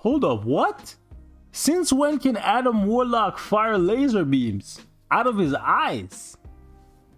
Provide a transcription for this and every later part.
Hold up, what? Since when can Adam Warlock fire laser beams out of his eyes?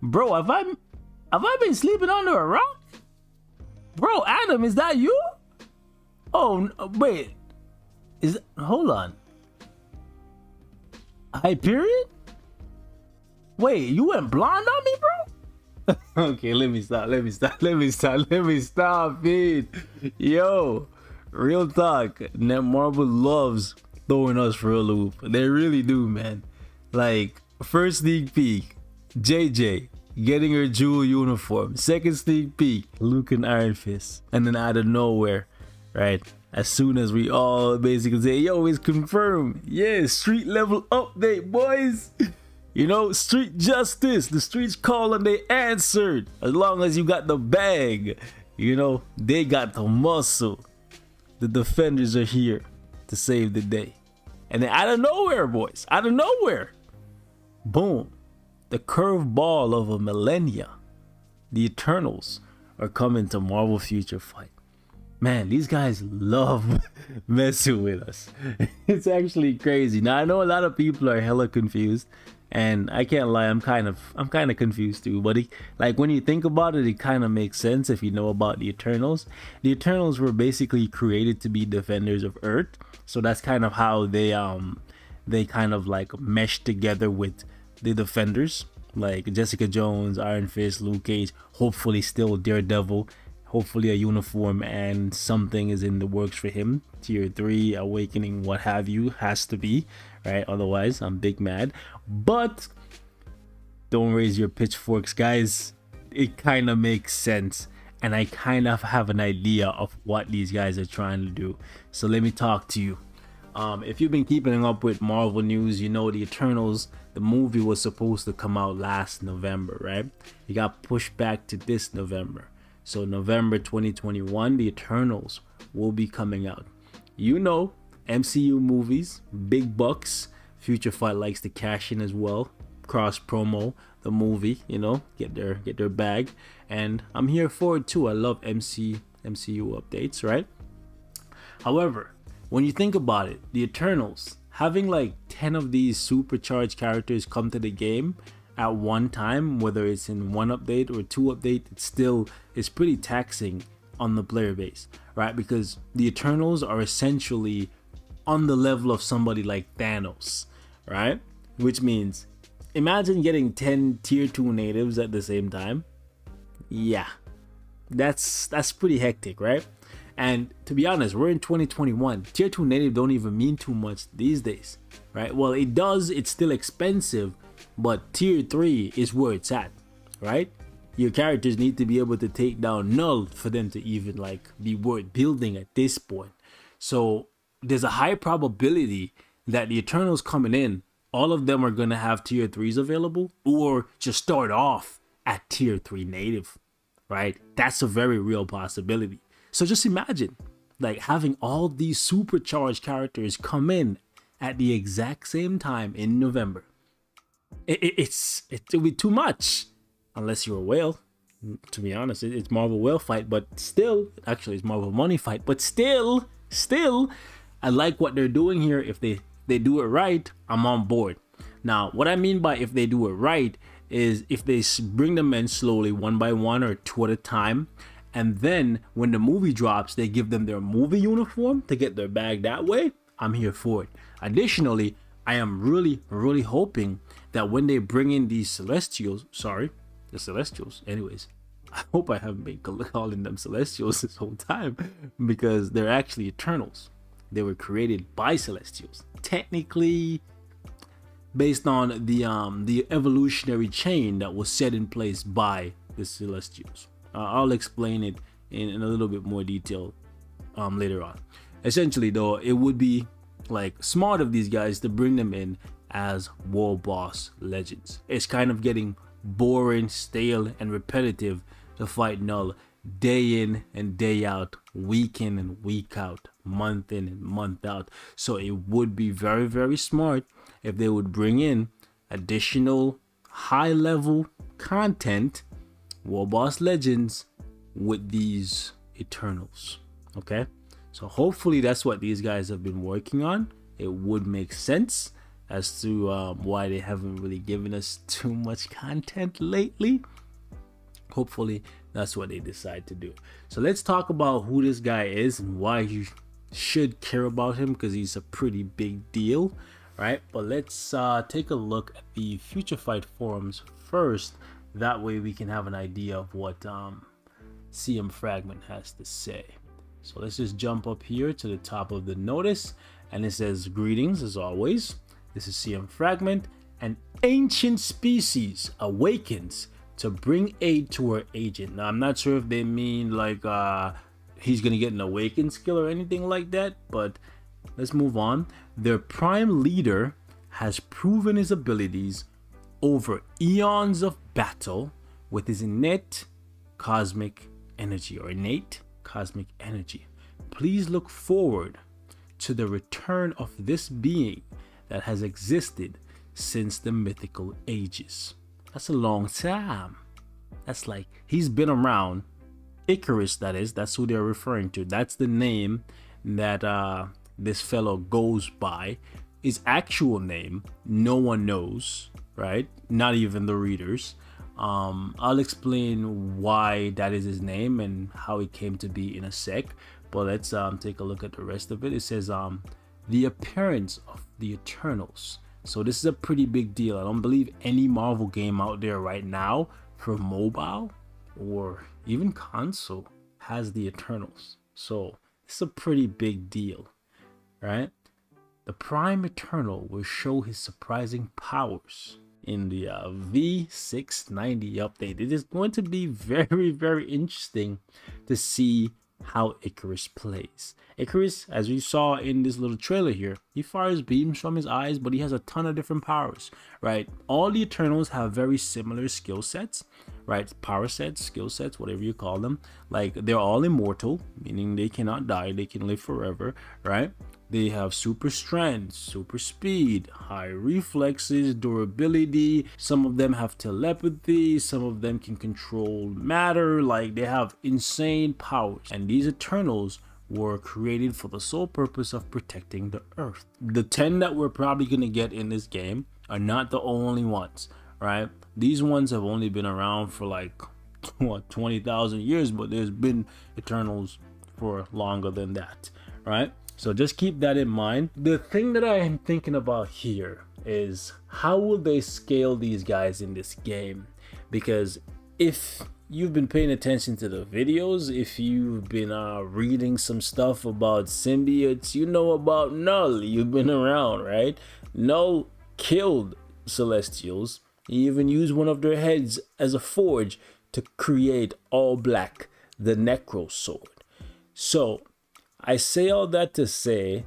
Bro, have I been sleeping under a rock? Bro, Adam, is that you? Oh, wait. Hold on. Hyperion? Wait, you went blonde on me, bro? Okay, let me stop, it. Yo, real talk. Marvel loves throwing us for a loop. They really do, man. Like, first sneak peek, JJ getting her jewel uniform. Second sneak peek, Luke and Iron Fist. And then out of nowhere, right, as soon as we all basically say, yo, it's confirmed. Yeah, street level update, boys. You know, street justice. The streets called and they answered. As long as you got the bag, you know, they got the muscle. The defenders are here to save the day. And then out of nowhere, boys, out of nowhere, boom, the curveball of a millennia. The Eternals are coming to Marvel Future Fight. Man, these guys love messing with us. It's actually crazy. Now I know a lot of people are hella confused, and I can't lie, I'm kind of confused too. But like when you think about it, it kind of makes sense if you know about the Eternals. The Eternals were basically created to be defenders of Earth, so that's kind of how they kind of like mesh together with the defenders, like Jessica Jones, Iron Fist, Luke Cage, hopefully still Daredevil, hopefully a uniform, and something is in the works for him. Tier 3, Awakening, what have you, has to be, right? Otherwise, I'm big mad. But don't raise your pitchforks, guys. It kind of makes sense, and I kind of have an idea of what these guys are trying to do. So let me talk to you. If you've been keeping up with Marvel news, you know the Eternals, the movie was supposed to come out last November, right? It got pushed back to this November. So November 2021, the Eternals will be coming out. You know, MCU movies, big bucks. Future Fight likes to cash in as well. Cross promo the movie, you know, get their bag. And I'm here for it too. I love MCU updates, right? However, when you think about it, the Eternals, having like 10 of these supercharged characters come to the game at one time, whether it's in one update or two updates, it's pretty taxing on the player base, right? Because the Eternals are essentially on the level of somebody like Thanos, right? Which means, imagine getting 10 tier 2 natives at the same time. Yeah, that's pretty hectic, right? And to be honest, we're in 2021. Tier 2 native don't even mean too much these days, right? Well, it does, it's still expensive, but tier 3 is where it's at, right? Your characters need to be able to take down Null for them to even like be worth building at this point. So there's a high probability that the Eternals coming in, all of them are going to have tier 3s available, or just start off at tier 3 native, right? That's a very real possibility. So just imagine like having all these supercharged characters come in at the exact same time in November. It'll be too much unless you're a whale. To be honest, it's Marvel Whale Fight, but still, actually it's Marvel Money Fight, but still, I like what they're doing here. If they do it right, I'm on board. Now, what I mean by if they do it right is if they bring them in slowly, one by one or two at a time, and then when the movie drops, they give them their movie uniform to get their bag that way, I'm here for it. Additionally, I am really hoping that when they bring in these Celestials, the Celestials, anyways, I hope I haven't been calling them Celestials this whole time, because they're actually Eternals. They were created by Celestials, technically based on the evolutionary chain that was set in place by the Celestials. I'll explain it in a little bit more detail later on. Essentially though, it would be like smart of these guys to bring them in as War Boss legends. It's kind of getting boring, stale, and repetitive to fight Null day in and day out, week in and week out, month in and month out. So it would be very smart if they would bring in additional high level content, War Boss legends, with these Eternals. Okay, So hopefully that's what these guys have been working on. It would make sense as to why they haven't really given us too much content lately. Hopefully that's what they decide to do. So let's talk about who this guy is and why you should care about him, because he's a pretty big deal, right? But let's take a look at the Future Fight forums first. That way we can have an idea of what CM Fragment has to say. So let's just jump up here to the top of the notice, and it says, greetings as always. This is CM Fragment. An ancient species awakens to bring aid to her agent. Now I'm not sure if they mean like he's gonna get an awakened skill or anything like that, but let's move on. Their prime leader has proven his abilities over eons of battle with his innate cosmic energy. Please look forward to the return of this being that has existed since the mythical ages. That's a long time. That's like, he's been around. IKARIS, that is, that's who they're referring to. That's the name that this fellow goes by. His actual name, no one knows, right? Not even the readers. I'll explain why that is his name and how he came to be in a sec. But let's take a look at the rest of it. It says the appearance of the Eternals. So this is a pretty big deal. I don't believe any Marvel game out there right now for mobile or even console has the Eternals. So it's a pretty big deal, right? The Prime Eternal will show his surprising powers in the V690 update. It is going to be very, very interesting to see how IKARIS plays. IKARIS, as we saw in this little trailer here, he fires beams from his eyes, but he has a ton of different powers, right? All the Eternals have very similar skill sets, right? Power sets, skill sets, whatever you call them. Like, they're all immortal, meaning they cannot die, they can live forever, right? They have super strength, super speed, high reflexes, durability. Some of them have telepathy. Some of them can control matter. Like, they have insane powers. And these Eternals were created for the sole purpose of protecting the Earth. The 10 that we're probably going to get in this game are not the only ones, right? These ones have only been around for like, what, 20,000 years, but there's been Eternals for longer than that, right? So just keep that in mind. The thing that I am thinking about here is how will they scale these guys in this game? Because if you've been paying attention to the videos, if you've been reading some stuff about symbiotes, you know about Null. You've been around, right? Null killed Celestials. He even used one of their heads as a forge to create All Black, the Necro Sword. So I say all that to say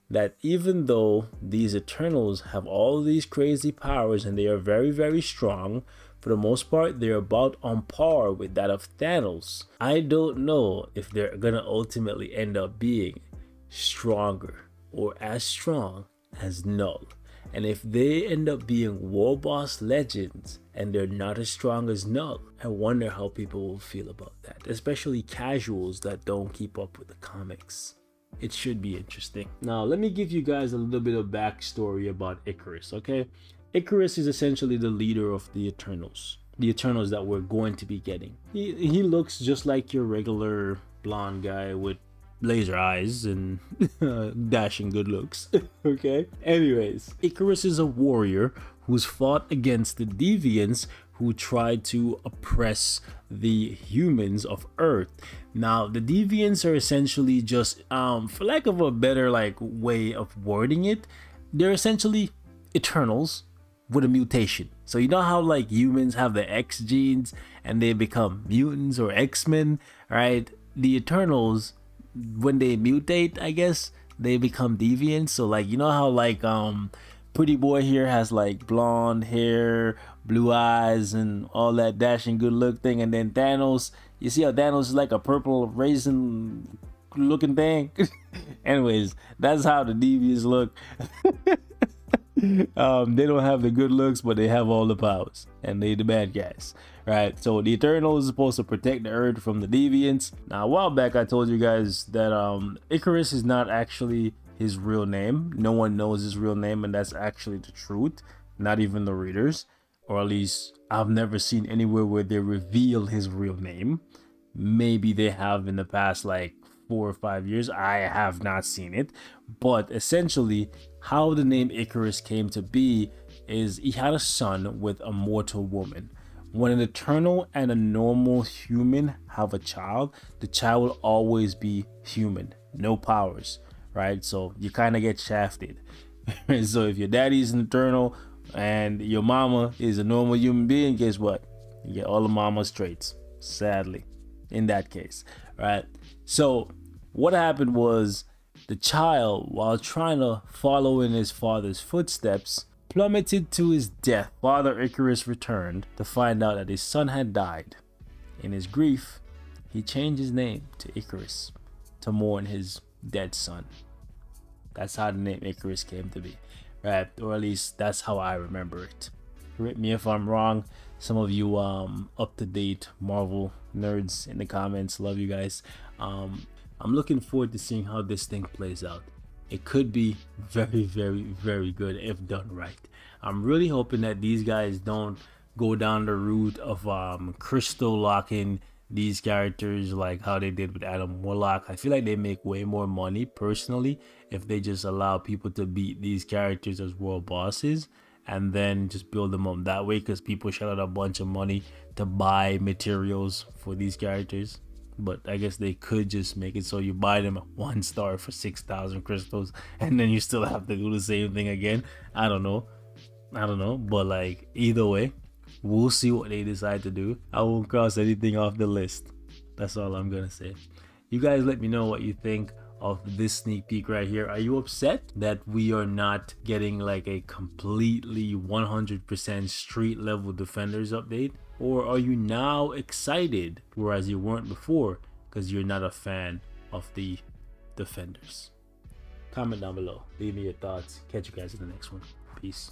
that even though these Eternals have all these crazy powers and they are very, very strong, for the most part, they're about on par with that of Thanos. I don't know if they're gonna ultimately end up being stronger or as strong as Null. And if they end up being War Boss legends and they're not as strong as Null, I wonder how people will feel about that, especially casuals that don't keep up with the comics. It should be interesting. Now, let me give you guys a little bit of backstory about IKARIS, okay? IKARIS is essentially the leader of the Eternals that we're going to be getting. He looks just like your regular blonde guy with laser eyes and dashing good looks. Okay, anyways, IKARIS is a warrior who's fought against the deviants who tried to oppress the humans of Earth. Now, the deviants are essentially just for lack of a better way of wording it, they're essentially Eternals with a mutation. So you know how humans have the X genes and they become mutants or X-Men, right? The Eternals, when they mutate, I guess they become deviants. So you know how Pretty Boy here has blonde hair, blue eyes, and all that dashing good look thing, and then Thanos, you see how Thanos is like a purple raisin looking thing. Anyways, that's how the deviants look. They don't have the good looks, but they have all the powers, and they the bad guys, right? So the Eternal is supposed to protect the Earth from the Deviants. Now, a while back, I told you guys that IKARIS is not actually his real name. No one knows his real name, and that's actually the truth. Not even the readers, or at least I've never seen anywhere where they reveal his real name. Maybe they have in the past like 4 or 5 years. I have not seen it, but essentially how the name IKARIS came to be is he had a son with a mortal woman. When an Eternal and a normal human have a child, the child will always be human, no powers, right? So you kind of get shafted. So if your daddy's an Eternal and your mama is a normal human being, guess what? You get all the mama's traits, sadly, in that case, right? So what happened was the child, while trying to follow in his father's footsteps, plummeted to his death. Father IKARIS returned to find out that his son had died. In his grief, he changed his name to IKARIS to mourn his dead son. That's how the name IKARIS came to be, right? Or at least that's how I remember it. Correct me if I'm wrong. Some of you up-to-date Marvel nerds in the comments, love you guys. I'm looking forward to seeing how this thing plays out. It could be very, very, very good if done right. I'm really hoping that these guys don't go down the route of crystal locking these characters like how they did with Adam Warlock. I feel like they make way more money personally if they just allow people to beat these characters as world bosses and then just build them up that way, because people shell out a bunch of money to buy materials for these characters. But I guess they could just make it so you buy them at 1 star for 6,000 crystals and then you still have to do the same thing again. I don't know, but like either way, we'll see what they decide to do. I won't cross anything off the list. That's all I'm gonna say. You guys let me know what you think of this sneak peek right here. Are you upset that we are not getting like a completely 100% street level Defenders update? Or are you now excited, whereas you weren't before, because you're not a fan of the Defenders? Comment down below. Leave me your thoughts. Catch you guys in the next one. Peace.